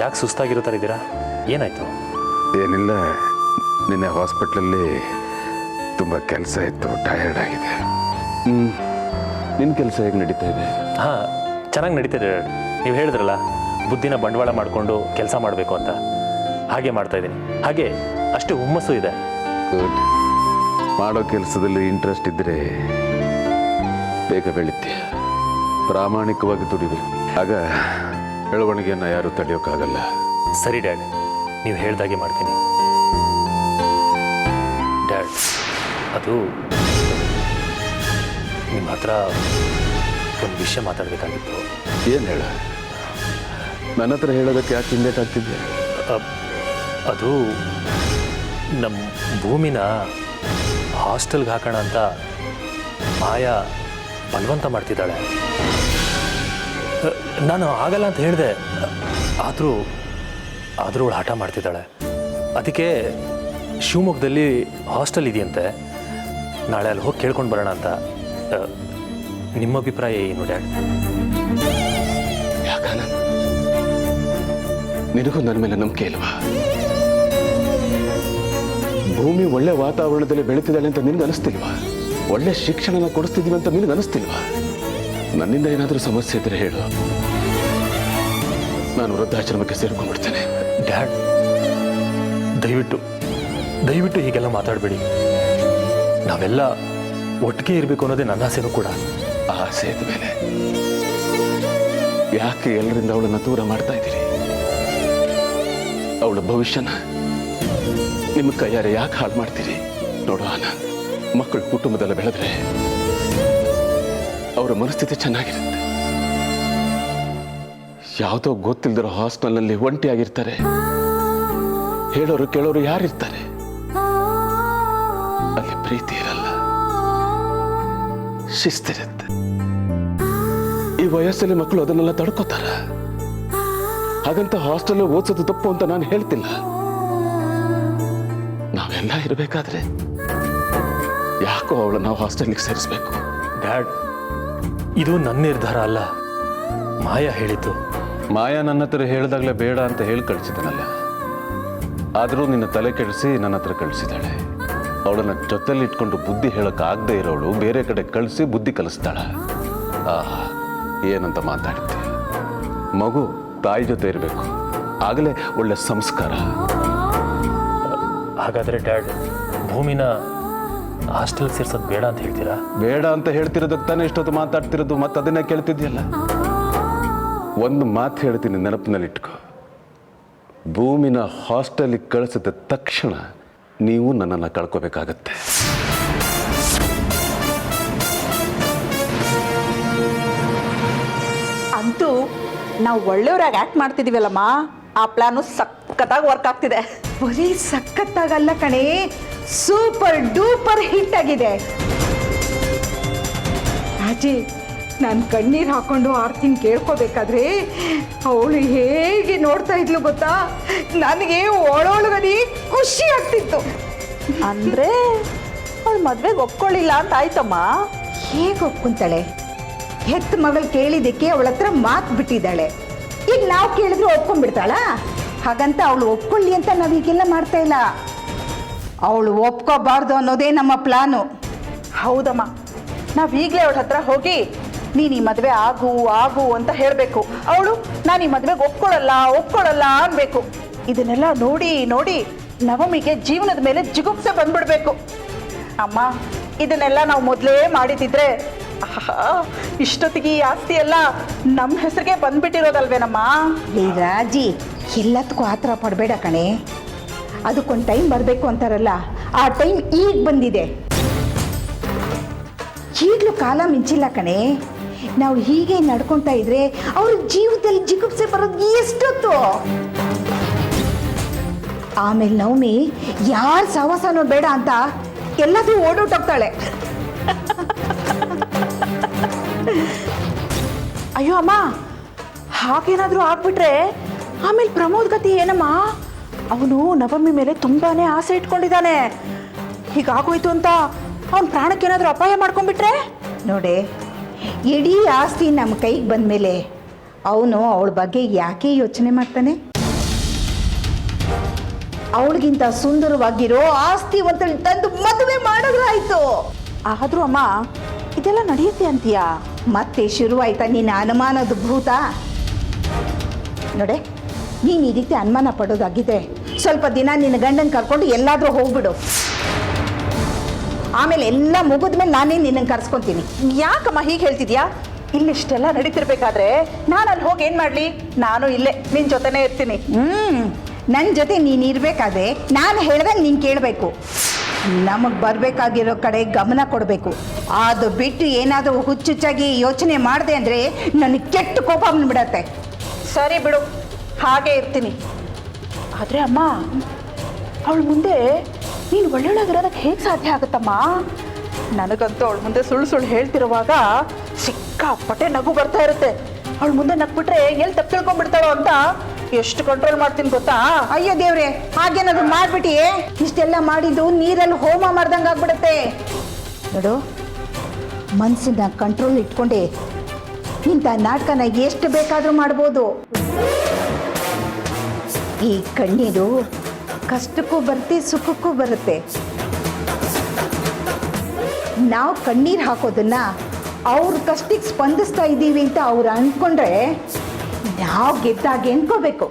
ಯಾಕೆ ಸುಸ್ತಾಗಿರೋ ಥರ ಇದ್ದೀರಾ? ಏನಾಯಿತು? ಏನಿಲ್ಲ, ನಿನ್ನೆ ಹಾಸ್ಪಿಟ್ಲಲ್ಲಿ ತುಂಬ ಕೆಲಸ ಇತ್ತು, ಟಯರ್ಡ್ ಆಗಿದೆ. ನಿನ್ನ ಕೆಲಸ ಹೇಗೆ ನಡೀತಾ ಇದೆ? ಹಾಂ, ಚೆನ್ನಾಗಿ ನಡೀತಿದೆ. ನೀವು ಹೇಳಿದ್ರಲ್ಲ ಬುದ್ಧಿನ ಬಂಡವಾಳ ಮಾಡಿಕೊಂಡು ಕೆಲಸ ಮಾಡಬೇಕು ಅಂತ, ಹಾಗೆ ಮಾಡ್ತಾಯಿದ್ದೀನಿ. ಹಾಗೆ ಅಷ್ಟು ಹುಮ್ಮಸ್ಸು ಇದೆ. ಗುಡ್. ಮಾಡೋ ಕೆಲಸದಲ್ಲಿ ಇಂಟ್ರೆಸ್ಟ್ ಇದ್ದರೆ ಬೇಗ ಬೆಳೀತೀಯ. ಪ್ರಾಮಾಣಿಕವಾಗಿ ದುಡಿಬೇಕು, ಆಗ ಬೆಳವಣಿಗೆಯನ್ನು ಯಾರೂ ತಡೆಯೋಕ್ಕಾಗಲ್ಲ. ಸರಿ ಡ್ಯಾಡ್, ನೀವು ಹೇಳ್ದಾಗೆ ಮಾಡ್ತೀನಿ. ಡ್ಯಾಡ್, ಅದು ನಿಮ್ಮ ಹತ್ರ ಒಂದು ವಿಷಯ ಮಾತಾಡಬೇಕಾಗಿತ್ತು. ಏನು ಹೇಳ? ನನ್ನ ಹತ್ರ ಹೇಳೋದಕ್ಕೆ ಯಾಕೆ ಹಿಂದೇಟಾಗ್ತಿದ್ಯಾ? ಅದು ನಮ್ಮ ಭೂಮಿನ ಹಾಸ್ಟೆಲ್ಗೆ ಹಾಕೋಣ ಅಂತ ಮಾಯಾ ಬಲವಂತ ಮಾಡ್ತಿದ್ದಾಳೆ. ನಾನು ಆಗಲ್ಲ ಅಂತ ಹೇಳಿದೆ, ಆದರೂ ಅವಳು ಹಠ ಮಾಡ್ತಿದ್ದಾಳೆ. ಅದಕ್ಕೆ ಶಿವಮೊಗ್ಗದಲ್ಲಿ ಹಾಸ್ಟೆಲ್ ಇದೆಯಂತೆ, ನಾಳೆ ಅಲ್ಲಿ ಹೋಗಿ ಕೇಳ್ಕೊಂಡು ಬರೋಣ ಅಂತ. ನಿಮ್ಮ ಅಭಿಪ್ರಾಯ ಏನು ಡ್ಯಾಡ್? ಯಾಕಲ್ಲ, ನಿನಗೂ ನನ್ನ ಮೇಲೆ ನಂಬಿಕೆ ಇಲ್ವಾ? ಭೂಮಿ ಒಳ್ಳೆ ವಾತಾವರಣದಲ್ಲಿ ಬೆಳೀತಿದ್ದಾಳೆ ಅಂತ ನಿನ್ಗೆ ಅನಿಸ್ತಿಲ್ವಾ? ಒಳ್ಳೆ ಶಿಕ್ಷಣನ ಕೊಡಿಸ್ತಿದ್ದೀವಿ ಅಂತ ನಿನಗೆ ಅನಿಸ್ತಿಲ್ವಾ? ನನ್ನಿಂದ ಏನಾದರೂ ಸಮಸ್ಯೆ ಇದ್ದರೆ ಹೇಳು, ನಾನು ವೃದ್ಧಾಶ್ರಮಕ್ಕೆ ಸೇರ್ಕೊಂಡ್ಬಿಡ್ತೇನೆ. ಡ್ಯಾಡ್, ದಯವಿಟ್ಟು ಹೀಗೆಲ್ಲ ಮಾತಾಡಬೇಡಿ. ನಾವೆಲ್ಲ ಒಟ್ಟಿಗೆ ಇರಬೇಕು ಅನ್ನೋದೇ ನನ್ನ ಆಸೆನೂ ಕೂಡ. ಆಸೆ ಇದ್ದ ಮೇಲೆ ಯಾಕೆ ಎಲ್ಲರಿಂದ ಅವಳನ್ನು ದೂರ ಮಾಡ್ತಾ ಇದ್ದೀರಿ? ಅವಳ ಭವಿಷ್ಯನ ನಿಮ್ಮ ಕೈಯಾರೆ ಯಾಕೆ ಹಾಳು ಮಾಡ್ತೀರಿ? ನೋಡು ಆನಂದ್, ಮಕ್ಕಳು ಕುಟುಂಬದಲ್ಲಿ ಬೆಳೆದ್ರೆ ಅವರ ಮನಸ್ಥಿತಿ ಚೆನ್ನಾಗಿರುತ್ತೆ. ಯಾವುದೋ ಗೊತ್ತಿಲ್ದಿರೋ ಹಾಸ್ಟೆಲ್ನಲ್ಲಿ ಒಂಟಿಯಾಗಿರ್ತಾರೆ. ಹೇಳೋರು ಕೇಳೋರು ಯಾರಿರ್ತಾರೆ? ಅಲ್ಲಿ ಪ್ರೀತಿ ಇರಲ್ಲ, ಶಿಸ್ತಿರುತ್ತೆ. ಈ ವಯಸ್ಸಲ್ಲಿ ಮಕ್ಕಳು ಅದನ್ನೆಲ್ಲ ತಡ್ಕೋತಾರ. ಹಾಗಂತ ಹಾಸ್ಟೆಲ್ ಓದಿಸೋದು ತಪ್ಪು ಅಂತ ನಾನು ಹೇಳ್ತಿಲ್ಲ. ನಾವೆಲ್ಲ ಇರಬೇಕಾದ್ರೆ ಯಾಕೋ ಅವಳು ನಾವು ಹಾಸ್ಟೆಲ್ಗೆ ಸೇರಿಸ್ಬೇಕು? ಡ್ಯಾಡ್, ಇದು ನನ್ನ ನಿರ್ಧಾರ ಅಲ್ಲ, ಮಾಯಾ ಹೇಳಿದ್ದು. ಮಾಯಾ ನನ್ನ ಹತ್ರ ಹೇಳಿದಾಗಲೇ ಬೇಡ ಅಂತ ಹೇಳಿ ಕಳಿಸಿದನಲ್ಲ. ಆದರೂ ನಿನ್ನ ತಲೆ ಕೆಡಿಸಿ ನನ್ನ ಹತ್ರ ಕಳಿಸಿದಾಳೆ. ಅವಳನ್ನ ಜೊತೆಲಿ ಇಟ್ಕೊಂಡು ಬುದ್ಧಿ ಹೇಳೋಕ್ಕಾಗದೇ ಇರೋಳು ಬೇರೆ ಕಡೆ ಕಳಿಸಿ ಬುದ್ಧಿ ಕಲಿಸ್ತಾಳ. ಆಹಾ, ಏನಂತ ಮಾತಾಡುತ್ತೆ. ಮಗು ತಾಯಿ ಜೊತೆ ಇರಬೇಕು, ಆಗಲೇ ಒಳ್ಳೆ ಸಂಸ್ಕಾರ. ಹಾಗಾದರೆ ಡ್ಯಾಡ್, ಭೂಮಿನ ಹಾಸ್ಟೆಲ್ ಸೇರ್ಸೋದು ಬೇಡ ಅಂತ ಹೇಳ್ತೀರಾ? ಬೇಡ ಅಂತ ಹೇಳ್ತಿರೋದಕ್ಕೆ ತಾನೇ ಇಷ್ಟೊತ್ತು ಮಾತಾಡ್ತಿರೋದು, ಮತ್ತೆ ಅದನ್ನೇ ಕೇಳ್ತಿದ್ಯಲ್ಲ. ಒಂದು ಮಾತು ಹೇಳ್ತೀನಿ, ನೆನಪಿನಲ್ಲಿಟ್ಕೋ. ಭೂಮಿನ ಹಾಸ್ಟೆಲಿಗೆ ಕಳಿಸಿದ ತಕ್ಷಣ ನೀವು ನನ್ನನ್ನು ಕಳ್ಕೋಬೇಕಾಗತ್ತೆ. ಅಂತೂ ನಾವು ಒಳ್ಳೆಯವ್ರಾಗಿ ಆ್ಯಕ್ಟ್ ಮಾಡ್ತಿದ್ದೀವಲ್ಲಮ್ಮ, ಆ ಪ್ಲಾನು ಸಖತ್ತಾಗಿ ವರ್ಕ್ ಆಗ್ತಿದೆ. ಬರೀ ಸಖತ್ತಾಗಲ್ಲ ಕಣೆ, ಸೂಪರ್ ಡೂಪರ್ ಹಿಟ್ ಆಗಿದೆ. ಅಜ್ಜಿ, ನಾನು ಕಣ್ಣೀರು ಹಾಕೊಂಡು ಆರ್ತಿನ ಕೇಳ್ಕೋಬೇಕಾದ್ರೆ ಅವಳು ಹೇಗೆ ನೋಡ್ತಾ ಇದ್ಲು ಗೊತ್ತಾ? ನನಗೆ ಒಳೊಳಗಡೆ ಖುಷಿ ಆಗ್ತಿತ್ತು. ಅಂದರೆ ಅವಳು ಮದುವೆಗೆ ಒಪ್ಕೊಳ್ಳಿಲ್ಲ ಅಂತ ಆಯ್ತಮ್ಮ? ಹೇಗೆ ಒಪ್ಕೊಂತಾಳೆ? ಹೆತ್ತ ಮಗಳು ಕೇಳಿದ್ದಕ್ಕೆ ಅವಳ ಹತ್ರ ಮಾತು ಬಿಟ್ಟಿದ್ದಾಳೆ. ಈಗ ನಾವು ಕೇಳಿದ್ರು ಒಪ್ಕೊಂಡ್ಬಿಡ್ತಾಳ? ಹಾಗಂತ ಅವಳು ಒಪ್ಕೊಳ್ಳಿ ಅಂತ ನಾವು ಈಗೆಲ್ಲ ಮಾಡ್ತಾ ಇಲ್ಲ. ಅವಳು ಒಪ್ಕೋಬಾರ್ದು ಅನ್ನೋದೇ ನಮ್ಮ ಪ್ಲಾನು. ಹೌದಮ್ಮ, ನಾವು ಈಗಲೇ ಅವಳ ಹತ್ರ ಹೋಗಿ ನೀನು ಈ ಮದುವೆ ಆಗು ಅಂತ ಹೇಳಬೇಕು. ಅವಳು ನಾನು ಈ ಮದುವೆಗೆ ಒಪ್ಕೊಳ್ಳಲ್ಲ ಅನ್ಬೇಕು. ಇದನ್ನೆಲ್ಲ ನೋಡಿ ನವಮಿಗೆ ಜೀವನದ ಮೇಲೆ ಜಿಗುಪ್ಸೆ ಬಂದ್ಬಿಡ್ಬೇಕು. ಅಮ್ಮ, ಇದನ್ನೆಲ್ಲ ನಾವು ಮೊದಲೇ ಮಾಡಿದಿದ್ರೆ ಇಷ್ಟೊತ್ತಿಗೆ ಈ ಆಸ್ತಿ ಎಲ್ಲ ನಮ್ಮ ಹೆಸರಿಗೆ ಬಂದ್ಬಿಟ್ಟಿರೋದಲ್ವೇನಮ್ಮ? ಈ ರಾಜಿ, ಎಲ್ಲದಕ್ಕೂ ಆ ಥರ ಪಡಬೇಡ ಕಣೆ. ಅದಕ್ಕೊಂದು ಟೈಮ್ ಬರಬೇಕು ಅಂತಾರಲ್ಲ, ಆ ಟೈಮ್ ಈಗ ಬಂದಿದೆ. ಈಗಲೂ ಕಾಲ ಮಿಂಚಿಲ್ಲ ಕಣೆ. ನಾವು ಹೀಗೆ ನಡ್ಕೊತಾ ಇದ್ರೆ ಅವ್ರ ಜೀವನದಲ್ಲಿ ಜಿಗುಪ್ಸೆ ಬರೋದು ಎಷ್ಟೊತ್ತು? ಆಮೇಲೆ ನವಮಿ ಯಾರ ಸಹವಾಸನೂ ಬೇಡ ಅಂತ ಎಲ್ಲಾದ್ರೂ ಓಡೋಟೋಗ್ತಾಳೆ. ಅಯ್ಯೋ ಅಮ್ಮ, ಹಾಗೇನಾದರೂ ಆಗ್ಬಿಟ್ರೆ ಆಮೇಲೆ ಪ್ರಮೋದ್ ಗತಿ ಏನಮ್ಮ? ಅವನು ನವಮಿ ಮೇಲೆ ತುಂಬಾನೇ ಆಸೆ ಇಟ್ಕೊಂಡಿದ್ದಾನೆ. ಹೀಗಾಗೋಯ್ತು ಅಂತ ಅವನ ಪ್ರಾಣಕ್ಕೇನಾದರೂ ಅಪಾಯ ಮಾಡ್ಕೊಂಡ್ಬಿಟ್ರೆ? ನೋಡೆ, ಇಡೀ ಆಸ್ತಿ ನಮ್ಮ ಕೈಗೆ ಬಂದಮೇಲೆ ಅವನು ಅವಳ ಬಗ್ಗೆ ಯಾಕೆ ಯೋಚನೆ ಮಾಡ್ತಾನೆ? ಅವಳಿಗಿಂತ ಸುಂದರವಾಗಿರೋ ಆಸ್ತಿವಂತಳು ತಂದು ಮದುವೆ ಮಾಡಿದ್ರಾಯ್ತು. ಆದ್ರೂ ಅಮ್ಮ ಇದೆಲ್ಲ ನಡೆಯುತ್ತೆ ಅಂತೀಯಾ? ಮತ್ತೆ ಶುರುವಾಯ್ತಾ ನಿನ್ನ ಅನುಮಾನದ ಭೂತ? ನೋಡೆ, ನೀನು ಈ ರೀತಿ ಅನುಮಾನ ಪಡೋದಾಗಿದೆ ಸ್ವಲ್ಪ ದಿನ ನಿನ್ನ ಗಂಡನ ಕರ್ಕೊಂಡು ಎಲ್ಲಾದರೂ ಹೋಗ್ಬಿಡು. ಆಮೇಲೆ ಎಲ್ಲ ಮುಗಿದ್ಮೇಲೆ ನಾನೇ ನಿನ್ನನ್ನು ಕರ್ಸ್ಕೊತೀನಿ. ಯಾಕಮ್ಮ ಹೀಗೆ ಹೇಳ್ತಿದ್ಯಾ? ಇಲ್ಲಿಷ್ಟೆಲ್ಲ ನಡೀತಿರ್ಬೇಕಾದ್ರೆ ನಾನು ಅಲ್ಲಿ ಹೋಗಿ ಏನು ಮಾಡಲಿ? ನಾನು ಇಲ್ಲೇ ನಿನ್ನ ಜೊತೆನೇ ಇರ್ತೀನಿ. ನನ್ನ ಜೊತೆ ನೀನು ಇರಬೇಕಾದ್ರೆ ನಾನು ಹೇಳ್ದಂಗೆ ನೀನು ಕೇಳಬೇಕು. ನಮಗೆ ಬರಬೇಕಾಗಿರೋ ಕಡೆ ಗಮನ ಕೊಡಬೇಕು. ಅದು ಬಿಟ್ಟು ಏನಾದರೂ ಹುಚ್ಚುಚ್ಚಾಗಿ ಯೋಚನೆ ಮಾಡಿದೆ ಅಂದರೆ ನನಗೆ ಕೆಟ್ಟ ಕೋಪ ಬಂದ್ಬಿಡತ್ತೆ. ಸರಿ ಬಿಡು, ಹಾಗೆ ಇರ್ತೀನಿ. ಆದರೆ ಅಮ್ಮ, ಅವಳ ಮುಂದೆ ನೀನು ಒಳ್ಳೊಳಗಿರೋದಕ್ಕೆ ಹೇಗೆ ಸಾಧ್ಯ ಆಗುತ್ತಮ್ಮ? ನನಗಂತೂ ಅವಳ ಮುಂದೆ ಸುಳ್ಳು ಸುಳ್ಳು ಹೇಳ್ತಿರುವಾಗ ಸಿಕ್ಕಾಪಟ್ಟೆ ನಗು ಬರ್ತಾ ಇರುತ್ತೆ. ಅವಳ ಮುಂದೆ ನಗ್ಬಿಟ್ರೆ ಎಲ್ಲಿ ತಪ್ಪು ತಿಳ್ಕೊಂಡ್ಬಿಡ್ತಾಳೋ ಅಂತ ಎಷ್ಟು ಕಂಟ್ರೋಲ್ ಮಾಡ್ತೀನಿ ಗೊತ್ತಾ? ಅಯ್ಯೋ ದೇವ್ರೆ, ಹಾಗೇನಾದ್ರು ಮಾಡ್ಬಿಟ್ಟಿಯೇ? ಇಷ್ಟೆಲ್ಲ ಮಾಡಿದ್ದು ನೀರಲ್ಲಿ ಹೋಮ ಮಾಡ್ದಂಗೆ ಆಗ್ಬಿಡುತ್ತೆ. ನೋಡು, ಮನಸ್ಸನ್ನ ಕಂಟ್ರೋಲ್ ಇಟ್ಕೊಂಡೆ ಇಂಥ ನಾಟಕನ ಎಷ್ಟು ಬೇಕಾದರೂ ಮಾಡ್ಬೋದು. ಈ ಕಣ್ಣೀರು ಕಷ್ಟಕ್ಕೂ ಬರುತ್ತೆ, ಸುಖಕ್ಕೂ ಬರುತ್ತೆ. ನಾವು ಕಣ್ಣೀರು ಹಾಕೋದನ್ನ ಅವ್ರ ಕಷ್ಟಕ್ಕೆ ಸ್ಪಂದಿಸ್ತಾ ಇದ್ದೀವಿ ಅಂತ ಅವ್ರು ಅಂದ್ಕೊಂಡ್ರೆ ನಾವು ಗೆದ್ದಾಗೆ ಅನ್ಕೋಬೇಕು.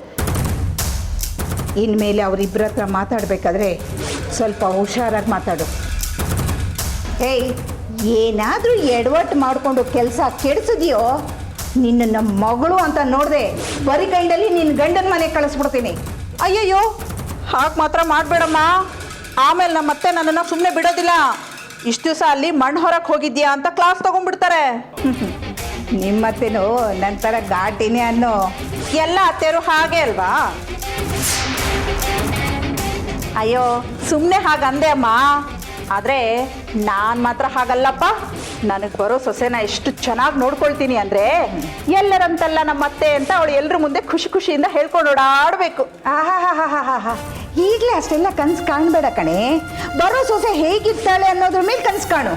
ಇನ್ಮೇಲೆ ಅವರಿಬ್ಬರ ಹತ್ರ ಮಾತಾಡಬೇಕಾದ್ರೆ ಸ್ವಲ್ಪ ಹುಷಾರಾಗಿ ಮಾತಾಡು. ಹೇಯ್, ಏನಾದರೂ ಎಡವಟ್ಟು ಮಾಡಿಕೊಂಡು ಕೆಲಸ ಕೆಡಿಸಿದ್ಯೋ ನಿನ್ನ ನಮ್ಮ ಮಗಳು ಅಂತ ನೋಡಿದೆ ಬರೀ ಕೈಯಲ್ಲಿ ನಿನ್ನ ಗಂಡನ ಮನೆಗೆ ಕಳಿಸ್ಬಿಡ್ತೀನಿ. ಅಯ್ಯಯ್ಯೋ, ಹಾಗೆ ಮಾತ್ರ ಮಾಡಬೇಡಮ್ಮ. ಆಮೇಲೆ ನಮ್ಮತ್ತೆ ನನ್ನನ್ನು ಸುಮ್ಮನೆ ಬಿಡೋದಿಲ್ಲ. ಇಷ್ಟು ದಿವಸ ಅಲ್ಲಿ ಮಣ್ಣು ಹೊರಕ್ಕೆ ಹೋಗಿದ್ಯಾ ಅಂತ ಕ್ಲಾಸ್ ತೊಗೊಂಡ್ಬಿಡ್ತಾರೆ. ನಿಮ್ಮತ್ತೇನು ನಂತರ ಘಾಟಿನೇ ಅನ್ನೋ. ಎಲ್ಲ ಅತ್ತೆಯರು ಹಾಗೆ ಅಲ್ವಾ? ಅಯ್ಯೋ, ಸುಮ್ಮನೆ ಹಾಗಂದೆ ಅಮ್ಮ. ಆದರೆ ನಾನು ಮಾತ್ರ ಹಾಗಲ್ಲಪ್ಪ. ನನಗೆ ಬರೋ ಸೊಸೆನ ಎಷ್ಟು ಚೆನ್ನಾಗಿ ನೋಡ್ಕೊಳ್ತೀನಿ ಅಂದರೆ ಎಲ್ಲರಂತಲ್ಲ ನಮ್ಮ ಅತ್ತೆ ಅಂತ ಅವಳು ಎಲ್ಲರ ಮುಂದೆ ಖುಷಿ ಖುಷಿಯಿಂದ ಹೇಳ್ಕೊಂಡು ಓಡಾಡಬೇಕು. ಆಹಾ, ಈಗಲೇ ಅಷ್ಟೆಲ್ಲ ಕನಸು ಕಾಣಬೇಡ ಕಣೆ. ಬರೋ ಸೊಸೆ ಹೇಗಿರ್ತಾಳೆ ಅನ್ನೋದ್ರ ಮೇಲೆ ಕನಸು ಕಾಣು.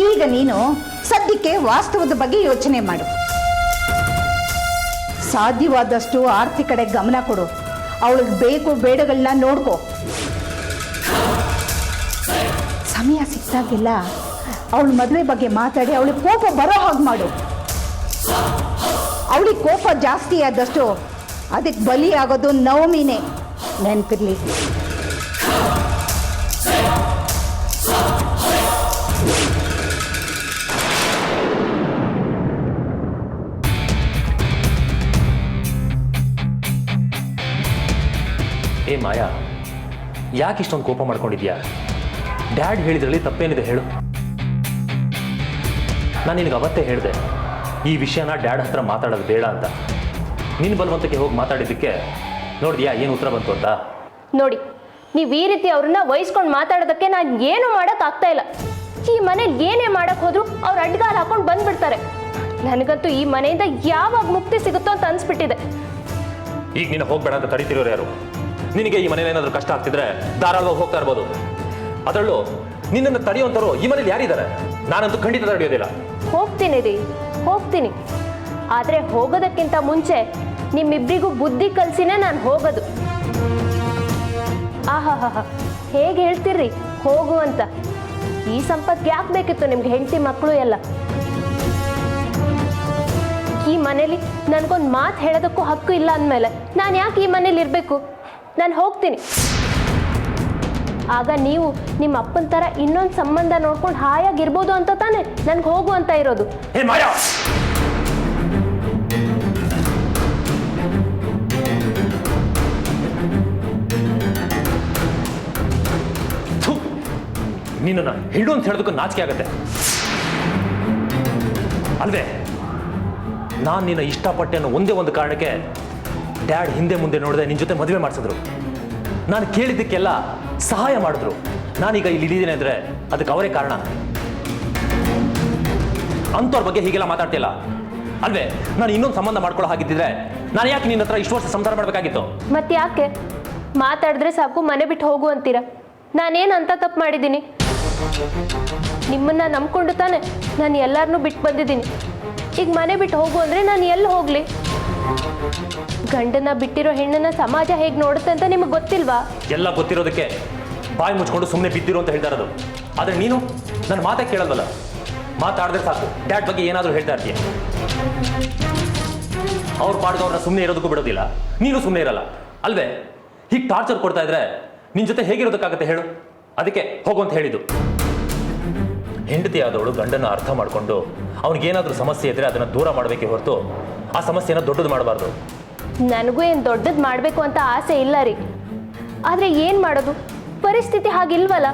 ಈಗ ನೀನು ಸದ್ಯಕ್ಕೆ ವಾಸ್ತವದ ಬಗ್ಗೆ ಯೋಚನೆ ಮಾಡು. ಸಾಧ್ಯವಾದಷ್ಟು ಆರ್ತಿ ಕಡೆ ಗಮನ ಕೊಡು. ಅವಳಿಗೆ ಬೇಕು ಬೇಡಗಳನ್ನ ನೋಡ್ಕೋ. ಸಮಯ ಸಿಕ್ಕಾಗೆಲ್ಲ ಅವಳ ಮದುವೆ ಬಗ್ಗೆ ಮಾತಾಡಿ ಅವಳಿಗೆ ಕೋಪ ಬರೋ ಹಾಗೆ ಮಾಡು. ಅವಳಿಗೆ ಕೋಪ ಜಾಸ್ತಿ ಆದಷ್ಟು ಅದಕ್ಕೆ ಬಲಿಯಾಗೋದು ನವಮಿನೇ, ನೆನಪಿರ್ಲಿ. ಏ ಮಾಯಾ, ಯಾಕೆ ಇಷ್ಟೊಂದು ಕೋಪ ಮಾಡ್ಕೊಂಡಿದ್ಯಾ? ಡ್ಯಾಡ್ ಹೇಳಿದ್ರಲ್ಲಿ ತಪ್ಪೇನಿದೆ ಹೇಳು. ನಾನು ನಿನಗೆ ಅವತ್ತೇ ಹೇಳಿದೆ ಈ ವಿಷಯನ ಡ್ಯಾಡ್ ಹತ್ರ ಮಾತಾಡೋದು ಬೇಡ ಅಂತ. ನಿನ್ನ ಬಲವಂತಕ್ಕೆ ಹೋಗಿ ಮಾತಾಡಿದ್ದಕ್ಕೆ ನೋಡಿದ್ಯಾ ಏನು ಉತ್ತರ ಬಂತು ಅಂತ? ನೋಡಿ, ನೀವು ಈ ರೀತಿ ಅವ್ರನ್ನ ವಹಿಸ್ಕೊಂಡು ಮಾತಾಡೋದಕ್ಕೆ ನಾನು ಏನು ಮಾಡೋಕ್ಕಾಗ್ತಾ ಇಲ್ಲ. ಈ ಮನೇಲಿ ಏನೇ ಮಾಡೋಕ್ಕೆ ಹೋದ್ರು ಅವ್ರು ಅಡ್ಗಾಲು ಹಾಕೊಂಡು ಬಂದ್ಬಿಡ್ತಾರೆ. ನನಗಂತೂ ಈ ಮನೆಯಿಂದ ಯಾವಾಗ ಮುಕ್ತಿ ಸಿಗುತ್ತೋ ಅಂತ ಅನ್ಸ್ಬಿಟ್ಟಿದೆ. ಈಗ ನೀನು ಹೋಗ್ಬೇಡ ಅಂತ ತಡೀತಿರೋರು ಯಾರು? ನಿನಗೆ ಈ ಮನೇಲಿ ಏನಾದರೂ ಕಷ್ಟ ಆಗ್ತಿದ್ರೆ ಧಾರಾಳವಾಗಿ ಹೋಗ್ತಾ ಇರ್ಬೋದು. ಅದರಲ್ಲೂ ನಿನ್ನನ್ನು ತಡೆಯುವಂಥವ್ರು ಈ ಮನೇಲಿ ಯಾರಿದ್ದಾರೆ? ನಾನಂತೂ ಖಂಡಿತ ತಡೆಯೋದಿಲ್ಲ. ಹೋಗ್ತೀನಿ ರೀ, ಹೋಗ್ತೀನಿ. ಆದರೆ ಹೋಗೋದಕ್ಕಿಂತ ಮುಂಚೆ ನಿಮ್ಮಿಬ್ಬರಿಗೂ ಬುದ್ಧಿ ಕಲಿಸಿನೇ ನಾನು ಹೋಗೋದು. ಆಹಾ, ಹೇಗೆ ಹೇಳ್ತೀರ್ರಿ ಹೋಗು ಅಂತ? ಈ ಸಂಪತ್ತು ಯಾಕೆ ಬೇಕಿತ್ತು ನಿಮ್ಗೆ? ಹೆಂಡತಿ ಮಕ್ಕಳು ಎಲ್ಲ ಈ ಮನೇಲಿ ನನಗೊಂದು ಮಾತು ಹೇಳೋದಕ್ಕೂ ಹಕ್ಕು ಇಲ್ಲ ಅಂದಮೇಲೆ ನಾನು ಯಾಕೆ ಈ ಮನೇಲಿ ಇರಬೇಕು? ನಾನು ಹೋಗ್ತೀನಿ. ಆಗ ನೀವು ನಿಮ್ಮ ಅಪ್ಪನ ಥರ ಇನ್ನೊಂದು ಸಂಬಂಧ ನೋಡ್ಕೊಂಡು ಹಾಯಾಗಿರ್ಬೋದು ಅಂತ ತಾನೇ ನನಗೆ ಹೋಗು ಅಂತ ಇರೋದು. ಹೇ ಮಾಯಾ, ನಿನ್ನನ್ನು ಹಿಡು ಅಂತ ಹೇಳೋದಕ್ಕೂ ನಾಚಿಕೆ ಆಗುತ್ತೆ ಅಲ್ವೇ? ನಾನು ನಿನ್ನ ಇಷ್ಟಪಟ್ಟೆ ಅನ್ನೋ ಒಂದೇ ಒಂದು ಕಾರಣಕ್ಕೆ ಡ್ಯಾಡ್ ಹಿಂದೆ ಮುಂದೆ ನೋಡದೆ ನಿನ್ನ ಜೊತೆ ಮದುವೆ ಮಾಡಿಸಿದ್ರು. ನಾನು ಕೇಳಿದ್ದಕ್ಕೆಲ್ಲ ಸಹಾಯ ಮಾಡಿದ್ರು. ನಾನೀಗ ಇಲ್ಲಿ ಇಲ್ಲಿದ್ದೇನೆ ಅಂದರೆ ಅದಕ್ಕೆ ಅವರೇ ಕಾರಣ. ಅಂಥವ್ರ ಬಗ್ಗೆ ಹೀಗೆಲ್ಲ ಮಾತಾಡ್ತಿಲ್ಲ ಅಲ್ವೇ? ನಾನು ಇನ್ನೊಂದು ಸಂಬಂಧ ಮಾಡ್ಕೊಳ್ಳೋ ಹಾಗಿದ್ದಿದ್ರೆ ನಾನು ಯಾಕೆ ನಿನ್ನ ಹತ್ರ ಇಷ್ಟು ವರ್ಷ ಸಂಸಾರ ಮಾಡಬೇಕಾಗಿತ್ತು? ಮತ್ತೆ ಯಾಕೆ ಮಾತಾಡಿದ್ರೆ ಸಾಕು ಮನೆ ಬಿಟ್ಟು ಹೋಗು ಅಂತೀರಾ? ನಾನೇನು ಅಂತ ತಪ್ಪು ಮಾಡಿದ್ದೀನಿ? ನಿಮ್ಮನ್ನ ನಂಬ್ಕೊಂಡು ತಾನೆ ನಾನು ಎಲ್ಲರನ್ನೂ ಬಿಟ್ಟು ಬಂದಿದ್ದೀನಿ. ಈಗ ಮನೆ ಬಿಟ್ಟು ಹೋಗು ಅಂದರೆ ನಾನು ಎಲ್ಲಿ ಹೋಗಲಿ? ಗಂಡನ ಬಿಟ್ಟಿರೋ ಹೆಣ್ಣನ್ನ ಸಮಾಜ ಹೇಗೆ ನೋಡುತ್ತೆ ಅಂತ ನಿಮಗೆ ಗೊತ್ತಿಲ್ವಾ? ಎಲ್ಲ ಗೊತ್ತಿರೋದಕ್ಕೆ ಬಾಯಿ ಮುಚ್ಕೊಂಡು ಸುಮ್ಮನೆ ಬಿದ್ದಿರು ಅಂತ ಹೇಳ್ತಾ ಇರೋದು. ಆದರೆ ನೀನು ನನ್ನ ಮಾತೇ ಕೇಳಲ್ವಲ್ಲ. ಮಾತಾಡಿದ್ರೆ ಸಾಕು ಡ್ಯಾಡ್ ಬಗ್ಗೆ ಏನಾದರೂ ಹೇಳ್ತಾ ಇರ್ತೀಯ. ಅವ್ರ ಪಾಡ್ಗೆ ಅವ್ರನ್ನ ಸುಮ್ಮನೆ ಇರೋದಕ್ಕೂ ಬಿಡೋದಿಲ್ಲ, ನೀನು ಸುಮ್ಮನೆ ಇರಲ್ಲ ಅಲ್ವೇ? ಹೀಗೆ ಟಾರ್ಚರ್ ಕೊಡ್ತಾ ಇದ್ರೆ ನಿನ್ನ ಜೊತೆ ಹೇಗಿರೋದಕ್ಕಾಗತ್ತೆ ಹೇಳು? ಅದಕ್ಕೆ ಹೋಗು ಅಂತ ಹೇಳಿದ್ದು. ಹೆಂಡತಿ ಆದವಳು ಗಂಡನ ಅರ್ಥ ಮಾಡಿಕೊಂಡು ಅವ್ನಿಗೇನಾದರೂ ಸಮಸ್ಯೆ ಇದ್ದರೆ ಅದನ್ನು ದೂರ ಮಾಡಬೇಕೇ ಹೊರತು ಆ ಸಮಸ್ಯೆನ ದೊಡ್ಡದು ಮಾಡಬಾರ್ದು. ನನಗೂ ಏನು ದೊಡ್ಡದು ಮಾಡಬೇಕು ಅಂತ ಆಸೆ ಇಲ್ಲ ರೀ. ಆದರೆ ಏನು ಮಾಡೋದು, ಪರಿಸ್ಥಿತಿ ಹಾಗಿಲ್ವಲ್ಲ.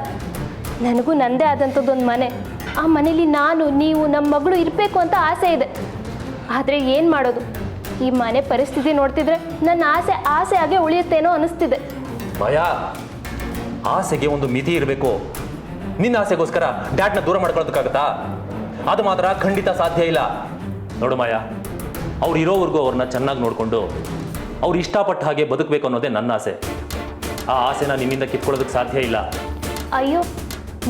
ನನಗೂ ನನ್ನದೇ ಆದಂಥದ್ದೊಂದು ಮನೆ, ಆ ಮನೇಲಿ ನಾನು ನೀವು ನಮ್ಮ ಮಗಳು ಇರಬೇಕು ಅಂತ ಆಸೆ ಇದೆ. ಆದರೆ ಏನು ಮಾಡೋದು, ಈ ಮನೆ ಪರಿಸ್ಥಿತಿ ನೋಡ್ತಿದ್ರೆ ನನ್ನ ಆಸೆ ಹಾಗೆ ಉಳಿಯುತ್ತೇನೋ ಅನಿಸ್ತಿದೆ. ಭಯ, ಆಸೆಗೆ ಒಂದು ಮಿತಿ ಇರಬೇಕು. ನಿನ್ನ ಆಸೆಗೋಸ್ಕರ ಡ್ಯಾಡ್ನ ದೂರ ಮಾಡ್ಕೊಳ್ಳೋದಕ್ಕಾಗತ್ತಾ? ಅದು ಮಾತ್ರ ಖಂಡಿತ ಸಾಧ್ಯ ಇಲ್ಲ. ನೋಡು ಮಾಯಾ, ಅವ್ರು ಇರೋವರೆಗೂ ಅವ್ರನ್ನ ಚೆನ್ನಾಗಿ ನೋಡಿಕೊಂಡು ಅವ್ರು ಇಷ್ಟಪಟ್ಟ ಹಾಗೆ ಬದುಕಬೇಕು ಅನ್ನೋದೇ ನನ್ನ ಆಸೆ. ಆ ಆಸೆನ ನಿನ್ನಿಂದ ಕಿತ್ಕೊಳ್ಳೋದಕ್ಕೆ ಸಾಧ್ಯ ಇಲ್ಲ. ಅಯ್ಯೋ,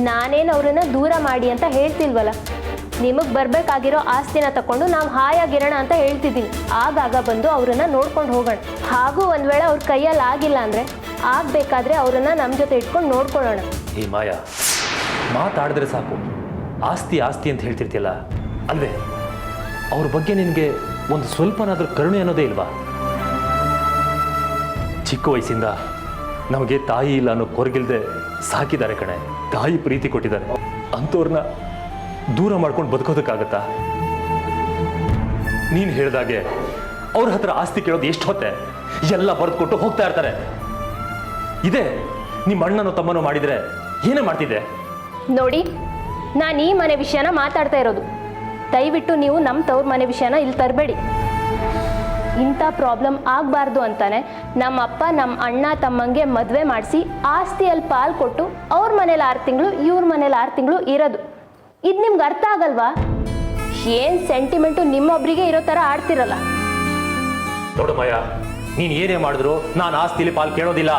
ನಾನೇನು ಅವರನ್ನು ದೂರ ಮಾಡಿ ಅಂತ ಹೇಳ್ತಿಲ್ವಲ್ಲ. ನಿಮಗೆ ಬರಬೇಕಾಗಿರೋ ಆಸ್ತಿನ ತಗೊಂಡು ನಾವು ಹಾಯಾಗಿರೋಣ ಅಂತ ಹೇಳ್ತಿದ್ದೀನಿ. ಆಗಾಗ ಬಂದು ಅವರನ್ನು ನೋಡ್ಕೊಂಡು ಹೋಗೋಣ. ಹಾಗೂ ಒಂದು ವೇಳೆ ಅವ್ರ ಕೈಯಲ್ಲಿ ಆಗಿಲ್ಲ ಅಂದರೆ ಆಗಬೇಕಾದ್ರೆ ಅವರನ್ನು ನಮ್ಮ ಜೊತೆ ಇಟ್ಕೊಂಡು ನೋಡ್ಕೊಳ್ಳೋಣ. ಈ ಮಾಯಾ, ಮಾತಾಡಿದ್ರೆ ಸಾಕು ಆಸ್ತಿ ಆಸ್ತಿ ಅಂತ ಹೇಳ್ತಿರ್ತಿಯಲ್ಲ ಅಲ್ವೇ? ಅವ್ರ ಬಗ್ಗೆ ನಿನಗೆ ಒಂದು ಸ್ವಲ್ಪನಾದ್ರೂ ಕರುಣೆ ಅನ್ನೋದೇ ಇಲ್ವಾ? ಚಿಕ್ಕ ವಯಸ್ಸಿಂದ ನಮಗೆ ತಾಯಿ ಇಲ್ಲ ಅನ್ನೋ ಕೊರಗಿಲ್ದೆ ಸಾಕಿದ್ದಾರೆ ಕಣೆ. ತಾಯಿ ಪ್ರೀತಿ ಕೊಟ್ಟಿದ್ದಾರೆ. ಅಂಥವ್ರನ್ನ ದೂರ ಮಾಡ್ಕೊಂಡು ಬದುಕೋದಕ್ಕಾಗತ್ತಾ? ನೀನು ಹೇಳ್ದಾಗೆ ಅವ್ರ ಹತ್ರ ಆಸ್ತಿ ಕೇಳೋದು ಎಷ್ಟು ಹೊತ್ತೆ ಎಲ್ಲ ಬರೆದುಕೊಟ್ಟು ಹೋಗ್ತಾ ಇರ್ತಾರೆ. ಇದೇ ನಿಮ್ಮ ಅಣ್ಣನೋ ತಮ್ಮನೋ ಮಾಡಿದರೆ ಏನೇ ಮಾಡ್ತಿದ್ದೆ? ನೋಡಿ, ನಾನು ಈ ಮನೆ ವಿಷಯನ ಮಾತಾಡ್ತಾ ಇರೋದು. ದಯವಿಟ್ಟು ನೀವು ನಮ್ಮ ತವ್ರ ಮನೆ ವಿಷಯನ ಇಲ್ಲಿ ತರಬೇಡಿ. ಇಂಥ ಪ್ರಾಬ್ಲಮ್ ಆಗಬಾರ್ದು ಅಂತಾನೆ ನಮ್ಮ ಅಪ್ಪ ನಮ್ಮ ಅಣ್ಣ ತಮ್ಮಂಗೆ ಮದುವೆ ಮಾಡಿಸಿ ಆಸ್ತಿಯಲ್ಲಿ ಪಾಲು ಕೊಟ್ಟು ಅವ್ರ ಮನೇಲಿ 6 ತಿಂಗಳು ಇವ್ರ ಮನೇಲಿ 6 ತಿಂಗಳು ಇರೋದು. ಇದು ನಿಮ್ಗೆ ಅರ್ಥ ಆಗಲ್ವಾ? ಏನು ಸೆಂಟಿಮೆಂಟು ನಿಮ್ಮೊಬ್ರಿಗೆ ಇರೋ ಥರ ಆಡ್ತಿರಲ್ಲ. ನೋಡು ಮಾಯಾ, ನೀನು ಏನೇ ಮಾಡಿದ್ರು ನಾನು ಆಸ್ತಿಲಿ ಪಾಲು ಕೇಳೋದಿಲ್ಲ.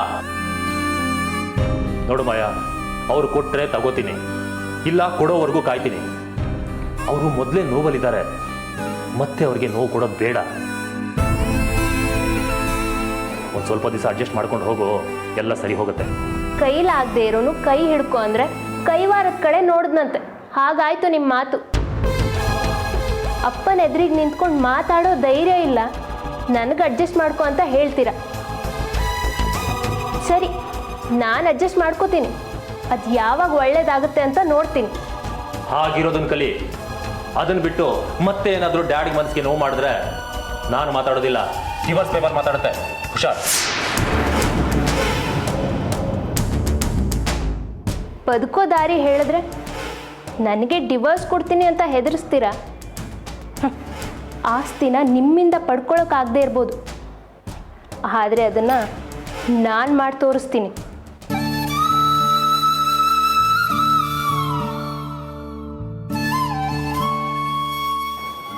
ನೋಡು ಮಾಯಾ, ಅವ್ರು ಕೊಟ್ಟರೆ ತಗೋತೀನಿ, ಇಲ್ಲ ಕೊಡೋವರೆಗೂ ಕಾಯ್ತೀನಿ. ಅವರು ಮೊದಲೇ ನೋವಲ್ಲಿದ್ದಾರೆ, ಮತ್ತೆ ಅವ್ರಿಗೆ ನೋವು ಕೊಡೋದು ಬೇಡ. ಒಂದು ಸ್ವಲ್ಪ ದಿವಸ ಅಡ್ಜಸ್ಟ್ ಮಾಡ್ಕೊಂಡು ಹೋಗು, ಎಲ್ಲ ಸರಿ ಹೋಗುತ್ತೆ. ಕೈಲಾಗದೆ ಇರೋನು ಕೈ ಹಿಡ್ಕೊ ಅಂದರೆ ಕೈವಾರದ ಕಡೆ ನೋಡಿದ್ನಂತೆ. ಹಾಗಾಯ್ತು ನಿಮ್ಮ ಮಾತು. ಅಪ್ಪನ ಎದುರಿಗೆ ನಿಂತ್ಕೊಂಡು ಮಾತಾಡೋ ಧೈರ್ಯ ಇಲ್ಲ, ನನಗೆ ಅಡ್ಜಸ್ಟ್ ಮಾಡ್ಕೊ ಅಂತ ಹೇಳ್ತೀರ. ಸರಿ, ನಾನು ಅಡ್ಜಸ್ಟ್ ಮಾಡ್ಕೋತೀನಿ. ಅದು ಯಾವಾಗ ಒಳ್ಳೇದಾಗುತ್ತೆ ಅಂತ ನೋಡ್ತೀನಿ. ಹಾಗಿರೋದನ್ನ ಕಲಿ. ಅದನ್ನು ಬಿಟ್ಟು ಮತ್ತೆ ಏನಾದರೂ ಡ್ಯಾಡಿಗೆ ಮನಸ್ಸಿಗೆ ನೋವು ಮಾಡಿದ್ರೆ ನಾನು ಮಾತಾಡೋದಿಲ್ಲ. ಡಿವೋರ್ಸ್ ಪೇಪರ್ ಮಾತಾಡುತ್ತೆ. ಹುಷಾರ್. ಬದುಕೋ ದಾರಿ ಹೇಳಿದ್ರೆ ನನಗೆ ಡಿವೋರ್ಸ್ ಕೊಡ್ತೀನಿ ಅಂತ ಹೆದರಿಸ್ತೀರಾ? ಆಸ್ತಿನ ನಿಮ್ಮಿಂದ ಪಡ್ಕೊಳ್ಳೋಕ್ಕಾಗದೇ ಇರ್ಬೋದು, ಆದರೆ ಅದನ್ನು ನಾನು ಮಾಡಿ ತೋರಿಸ್ತೀನಿ.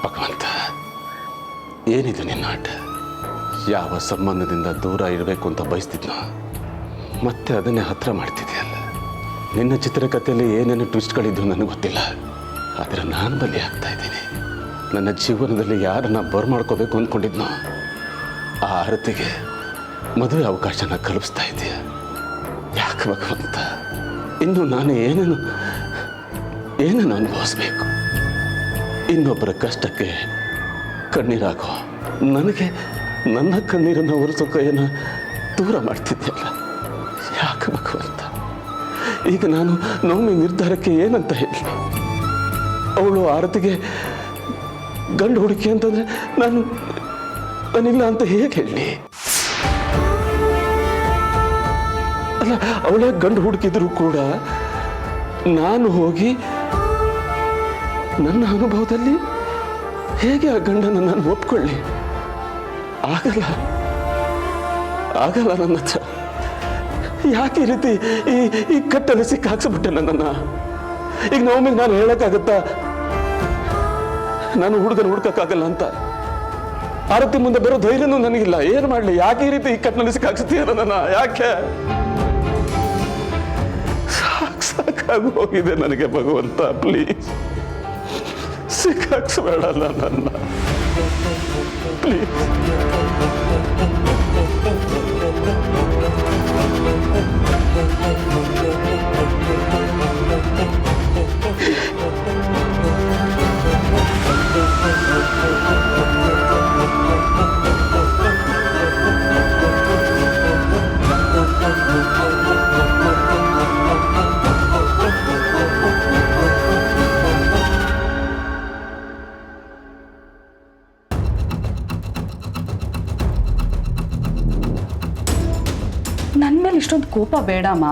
ಭಗವಂತ, ಏನಿದು ನಿನ್ನ ಆಟ? ಯಾವ ಸಂಬಂಧದಿಂದ ದೂರ ಇರಬೇಕು ಅಂತ ಬಯಸ್ತಿದ್ನೋ ಮತ್ತೆ ಅದನ್ನೇ ಹತ್ರ ಮಾಡ್ತಿದೆಯಲ್ಲ. ನಿನ್ನ ಚಿತ್ರಕಥೆಯಲ್ಲಿ ಏನೇನು ಟ್ವಿಸ್ಟ್ಗಳಿದ್ದು ನನಗೆ ಗೊತ್ತಿಲ್ಲ, ಆದರೆ ನಾನು ಬಲಿ ಆಗ್ತಾ ಇದ್ದೀನಿ. ನನ್ನ ಜೀವನದಲ್ಲಿ ಯಾರನ್ನ ಬರ್ಮಾಡ್ಕೋಬೇಕು ಅಂದ್ಕೊಂಡಿದ್ನೋ ಆ ಆರತಿಗೆ ಮದುವೆ ಅವಕಾಶನ ಕಲ್ಪಿಸ್ತಾ ಇದೆಯಾ? ಯಾಕೆ ಭಗವಂತ, ಇನ್ನು ನಾನು ಏನನ್ನು ಅನುಭವಿಸ್ಬೇಕು? ಇನ್ನೊಬ್ಬರ ಕಷ್ಟಕ್ಕೆ ಕಣ್ಣೀರಾಗೋ ನನಗೆ ನನ್ನ ಕಣ್ಣೀರನ್ನು ಒರೆಸೋ ಕೈಯನ್ನು ದೂರ ಮಾಡ್ತಿದ್ದೆಯಲ್ಲ. ಯಾಕೆ ಭಗವಂತ? ಈಗ ನಾನು ನೌಮಿ ನಿರ್ಧಾರಕ್ಕೆ ಏನಂತ ಹೇಳಿ? ಅವಳು ಆರತಿಗೆ ಗಂಡು ಹುಡುಕಿ ಅಂತಂದ್ರೆ ನಾನಿಲ್ಲ ಅಂತ ಹೇಗೆ ಹೇಳಿ? ಅಲ್ಲ, ಅವಳೇ ಗಂಡು ಹುಡುಕಿದ್ರು ಕೂಡ ನಾನು ಹೋಗಿ ನನ್ನ ಅನುಭವದಲ್ಲಿ ಹೇಗೆ ಆ ಗಂಡನ ನಾನು ಒಪ್ಕೊಳ್ಳಿ? ಆಗಲ್ಲ ನನ್ನ ಹತ್ರ. ಯಾಕೆ ಈ ರೀತಿ ಈ ಕಟ್ಟಲ್ಲಿ ಸಿಕ್ಕಾಕ್ಸ್ಬಿಟ್ಟೆ ನನ್ನನ್ನು? ಈಗ ನೋವಿಗೆ ನಾನು ಹೇಳಕ್ಕಾಗತ್ತಾ ನಾನು ಹುಡುಕಕ್ಕಾಗಲ್ಲ ಅಂತ? ಆರತಿ ಮುಂದೆ ಬರೋ ಧೈರ್ಯನೂ ನನಗಿಲ್ಲ. ಏನು ಮಾಡಲಿ? ಯಾಕೆ ಈ ರೀತಿ ಈ ಕಟ್ಟಲ್ಲಿ ಸಿಕ್ಕಾಕ್ಸ್ತೀಯ ನನ್ನನ್ನು? ಯಾಕೆ? ಸಾಕಾಗಿ ಹೋಗಿದೆ ನನಗೆ ಭಗವಂತ. ಪ್ಲೀಸ್ ಸಿಕ್ಕಾಕ್ಸ್ಬೇಡಲ್ಲ ನನ್ನ. ನನ್ನ ಮೇಲೆ ಇಷ್ಟೊಂದು ಕೋಪ ಬೇಡಮ್ಮ.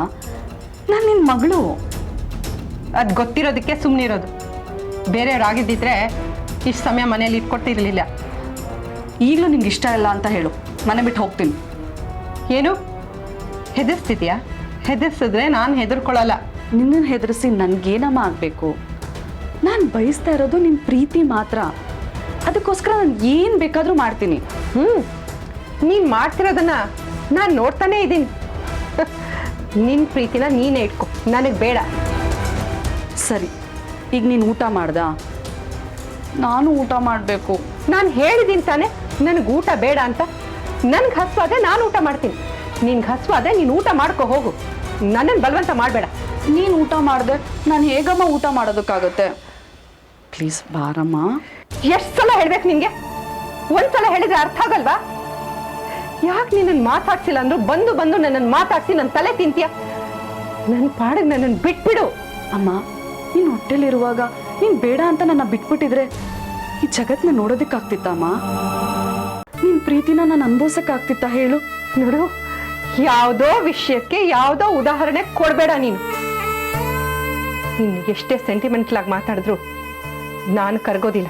ನಾನು ನಿನ್ನ ಮಗಳು. ಅದು ಗೊತ್ತಿರೋದಕ್ಕೆ ಸುಮ್ಮನಿರೋದು. ಬೇರೆಯವ್ರಾಗಿದ್ದಿದ್ರೆ ಇಷ್ಟು ಸಮಯ ಮನೇಲಿ ಇಟ್ಕೊಟ್ಟಿರಲಿಲ್ಲ. ಈಗಲೂ ನಿಂಗೆ ಇಷ್ಟ ಇಲ್ಲ ಅಂತ ಹೇಳು, ಮನೆ ಬಿಟ್ಟು ಹೋಗ್ತೀನಿ. ಏನು ಹೆದರ್ಸ್ತಿದ್ಯಾ? ಹೆದರ್ಸಿದ್ರೆ ನಾನು ಹೆದರ್ಕೊಳ್ಳಲ್ಲ. ನಿನ್ನನ್ನು ಹೆದರಿಸಿ ನನಗೇನಮ್ಮ ಆಗಬೇಕು? ನಾನು ಬಯಸ್ತಾ ಇರೋದು ನಿನ್ನ ಪ್ರೀತಿ ಮಾತ್ರ. ಅದಕ್ಕೋಸ್ಕರ ನಾನು ಏನು ಬೇಕಾದರೂ ಮಾಡ್ತೀನಿ. ನೀನು ಮಾಡ್ತಿರೋದನ್ನ ನಾನು ನೋಡ್ತಾನೇ ಇದ್ದೀನಿ. ನಿನ್ನ ಪ್ರೀತಿನ ನೀನೇ ಇಟ್ಕೊ, ನನಗೆ ಬೇಡ. ಸರಿ, ಈಗ ನೀನು ಊಟ ಮಾಡ್ದಾ? ನಾನು ಊಟ ಮಾಡಬೇಕು. ನಾನು ಹೇಳಿದ್ದೀನಿ ತಾನೆ ನನಗೆ ಊಟ ಬೇಡ ಅಂತ. ನನಗೆ ಹಸುವಾದ್ರೆ ನಾನು ಊಟ ಮಾಡ್ತೀನಿ. ನಿನ್ಗೆ ಹಸುವಾದ್ರೆ ನೀನು ಊಟ ಮಾಡ್ಕೊ ಹೋಗು. ನನ್ನನ್ನು ಬಲವಂತ ಮಾಡಬೇಡ. ನೀನು ಊಟ ಮಾಡಿದೆ ನಾನು ಹೇಗಮ್ಮ ಊಟ ಮಾಡೋದಕ್ಕಾಗತ್ತೆ? ಪ್ಲೀಸ್ ಬಾರಮ್ಮ. ಎಷ್ಟು ಸಲ ಹೇಳ್ಬೇಕು ನಿನಗೆ? ಒಂದ್ಸಲ ಹೇಳಿದ್ರೆ ಅರ್ಥ ಆಗಲ್ವಾ? ಯಾಕೆ ನಿನ್ನನ್ನು ಮಾತಾಡ್ಸಿಲ್ಲ ಅಂದ್ರು ಬಂದು ಬಂದು ನನ್ನನ್ನು ಮಾತಾಡ್ಸಿ ನನ್ನ ತಲೆ ತಿಂತೀಯ? ನನ್ನ ಪಾಡಿಗೆ ನನ್ನನ್ನು ಬಿಟ್ಬಿಡು. ಅಮ್ಮ, ನೀನು ಹೊಟ್ಟೆಲಿರುವಾಗ ನೀನು ಬೇಡ ಅಂತ ನನ್ನ ಬಿಟ್ಬಿಟ್ಟಿದ್ರೆ ಈ ಜಗತ್ತನ್ನ ನೋಡೋದಕ್ಕಾಗ್ತಿತ್ತಮ್ಮ? ನಿನ್ನ ಪ್ರೀತಿನ ನಾನು ಅನುಭವಿಸಕ್ಕಾಗ್ತಿತ್ತ ಹೇಳು? ನೋಡು, ಯಾವುದೋ ವಿಷಯಕ್ಕೆ ಯಾವುದೋ ಉದಾಹರಣೆ ಕೊಡಬೇಡ ನೀನು. ಎಷ್ಟೇ ಸೆಂಟಿಮೆಂಟಲ್ ಆಗಿ ಮಾತಾಡಿದ್ರು ನಾನು ಕರ್ಗೋದಿಲ್ಲ.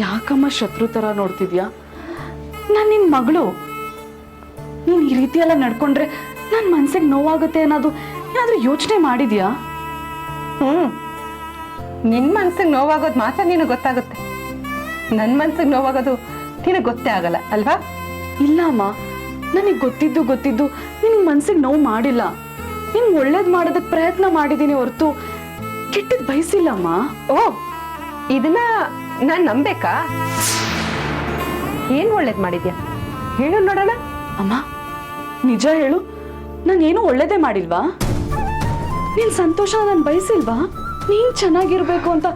ಯಾಕಮ್ಮ ಶತ್ರು ಥರ ನೋಡ್ತಿದ್ಯಾ? ನಾನು ನಿನ್ನ ಮಗಳು. ನೀನು ಈ ರೀತಿ ಎಲ್ಲ ನಡ್ಕೊಂಡ್ರೆ ನನ್ನ ಮನ್ಸಿಗೆ ನೋವಾಗುತ್ತೆ ಅನ್ನೋದು ಏನಾದರೂ ಯೋಚನೆ ಮಾಡಿದ್ಯಾ? ನಿನ್ನ ಮನ್ಸಿಗೆ ನೋವಾಗೋದು ಮಾತ್ರ ನಿನಗೆ ಗೊತ್ತಾಗುತ್ತೆ. ನನ್ನ ಮನ್ಸಿಗೆ ನೋವಾಗೋದು ನಿನಗೆ ಗೊತ್ತೇ ಆಗಲ್ಲ ಅಲ್ವಾ? ಇಲ್ಲ ಅಮ್ಮ, ನನಗೆ ಗೊತ್ತಿದ್ದು ನಿನಗೆ ಮನ್ಸಿಗೆ ನೋವು ಮಾಡಿಲ್ಲ. ನಿನ್ಗೆ ಒಳ್ಳೇದು ಮಾಡೋದಕ್ಕೆ ಪ್ರಯತ್ನ ಮಾಡಿದ್ದೀನಿ ಹೊರತು ಕೆಟ್ಟದ್ದು ಬಯಸಿಲ್ಲಮ್ಮ. ಓ, ಇದನ್ನ ನಾನು ನಂಬೇಕಾ? ಏನು ಒಳ್ಳೇದು ಮಾಡಿದ್ಯಾ ಹೇಳು ನೋಡೋಣ. ಅಮ್ಮ, ನಿಜ ಹೇಳು, ನಾನೇನು ಒಳ್ಳೇದೇ ಮಾಡಿಲ್ವಾ? ನಿನ್ ಸಂತೋಷ ನಾನು ಬಯಸಿಲ್ವಾ? ನೀನ್ ಚೆನ್ನಾಗಿರ್ಬೇಕು ಅಂತ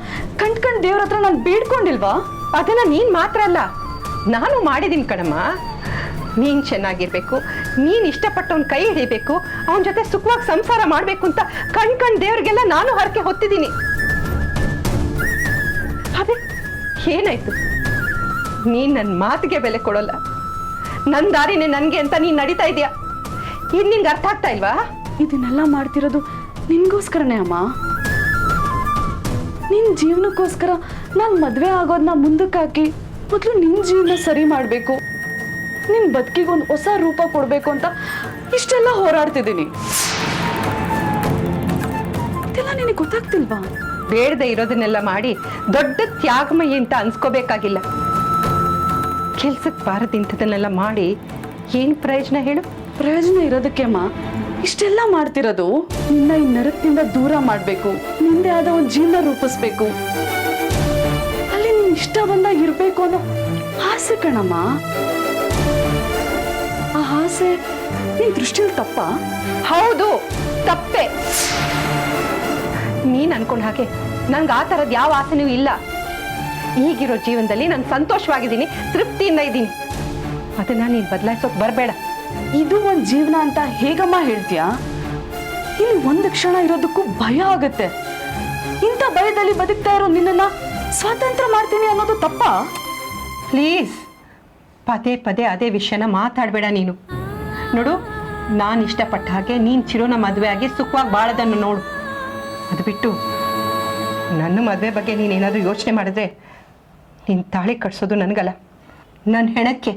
ಕಣ್ ದೇವ್ರ ಹತ್ರ ನಾನು ಬೇಡ್ಕೊಂಡಿಲ್ವಾ? ಅದನ್ನ ನೀನ್ ಮಾತ್ರ ಅಲ್ಲ, ನಾನು ಮಾಡಿದೀನಿ ಕಣಮ್ಮ. ನೀನ್ ಚೆನ್ನಾಗಿರ್ಬೇಕು, ನೀನ್ ಇಷ್ಟಪಟ್ಟವನ್ ಕೈ ಹಿಡಿಬೇಕು, ಅವನ ಜೊತೆ ಸುಖವಾಗಿ ಸಂಸಾರ ಮಾಡ್ಬೇಕು ಅಂತ ಕಣ್ ದೇವ್ರಿಗೆಲ್ಲ ನಾನು ಹರಕೆ ಹೊತ್ತಿದ್ದೀನಿ. ಅದೇ ಏನಾಯ್ತು? ನೀನ್ ನನ್ನ ಮಾತಿಗೆ ಬೆಲೆ ಕೊಡೋಲ್ಲ. ನನ್ನ ದಾರಿನೇ ನನ್ಗೆ ಅಂತ ನೀನ್ ನಡೀತಾ ಇದೀಯ. ಇನ್ ನಿನ್ಗೆ ಅರ್ಥ ಆಗ್ತಾ ಇಲ್ವಾ? ಇದನ್ನೆಲ್ಲ ಮಾಡ್ತಿರೋದು ನಿನ್ಗೋಸ್ಕರನೇ ಅಮ್ಮ. ನಿನ್ ಜೀವನಕ್ಕೋಸ್ಕರ ನಾನು ಮದ್ವೆ ಆಗೋದನ್ನ ಮುಂದಕ್ಕೆ ಹಾಕಿ ಮೊದಲು ನಿನ್ ಜೀವನ ಸರಿ ಮಾಡಬೇಕು, ನಿನ್ ಬದುಕಿಗೆ ಒಂದು ಹೊಸ ರೂಪ ಕೊಡ್ಬೇಕು ಅಂತ ಇಷ್ಟೆಲ್ಲ ಹೋರಾಡ್ತಿದ್ದೀನಿ. ಇದೆಲ್ಲ ನಿನಗೆ ಗೊತ್ತಾಗ್ತಿಲ್ವಾ? ಬೇಡದೆ ಇರೋದನ್ನೆಲ್ಲ ಮಾಡಿ ದೊಡ್ಡ ತ್ಯಾಗಮಯಿ ಅಂತ ಅನ್ಸ್ಕೋಬೇಕಾಗಿಲ್ಲ. ಕೆಲ್ಸಕ್ಕೆ ಬಾರದಿಂಥದನ್ನೆಲ್ಲ ಮಾಡಿ ಏನು ಪ್ರಯೋಜನ ಹೇಳು? ಪ್ರಯೋಜನ ಇರೋದಕ್ಕೆ ಅಮ್ಮ ಇಷ್ಟೆಲ್ಲ ಮಾಡ್ತಿರೋದು. ನಿನ್ನ ಈ ನರಕದಿಂದ ದೂರ ಮಾಡಬೇಕು, ನಿಂದೆ ಆದ ಒಂದು ಜೀವನ ರೂಪಿಸ್ಬೇಕು, ಅಲ್ಲಿ ನಿನ್ ಇಷ್ಟ ಬಂದಾಗ ಇರ್ಬೇಕು ಅನ್ನೋ ಆಸೆ ಕಣಮ್ಮ. ಆ ಆಸೆ ನಿನ್ ದೃಷ್ಟಿಯಲ್ಲಿ ತಪ್ಪ? ಹೌದು, ತಪ್ಪೆ. ನೀನ್ ಅನ್ಕೊಂಡ ಹಾಗೆ ನಂಗೆ ಆ ಥರದ್ದು ಯಾವ ಆಸೆನೂ ಇಲ್ಲ. ಈಗಿರೋ ಜೀವನದಲ್ಲಿ ನಾನು ಸಂತೋಷವಾಗಿದ್ದೀನಿ, ತೃಪ್ತಿಯಿಂದ ಇದ್ದೀನಿ. ಅದನ್ನ ನೀನು ಬದಲಾಯಿಸೋಕೆ ಬರಬೇಡ. ಇದು ಒಂದು ಜೀವನ ಅಂತ ಹೇಗಮ್ಮ ಹೇಳ್ತೀಯಾ? ಇಲ್ಲಿ ಒಂದು ಕ್ಷಣ ಇರೋದಕ್ಕೂ ಭಯ ಆಗುತ್ತೆ. ಇಂಥ ಭಯದಲ್ಲಿ ಬದುಕ್ತಾ ಇರೋ ನಿನ್ನನ್ನ ಸ್ವಾತಂತ್ರ್ಯ ಮಾಡ್ತೀನಿ ಅನ್ನೋದು ತಪ್ಪಾ? ಪ್ಲೀಸ್, ಪದೇ ಪದೇ ಅದೇ ವಿಷಯನ ಮಾತಾಡಬೇಡ ನೀನು. ನೋಡು, ನಾನು ಇಷ್ಟಪಟ್ಟ ಹಾಗೆ ನೀನು ಚಿರೋನ ಮದುವೆ ಆಗಿ ಸುಖವಾಗಿ ಬಾಳೋದನ್ನು ನೋಡು. ಅದು ಬಿಟ್ಟು ನನ್ನ ಮದುವೆ ಬಗ್ಗೆ ನೀನೇನಾದರೂ ಯೋಚನೆ ಮಾಡಿದ್ರೆ ನೀನು ತಾಳಿ ಕಟ್ಸೋದು ನನಗಲ್ಲ, ನನ್ನ ಹೆಣಕ್ಕೆ.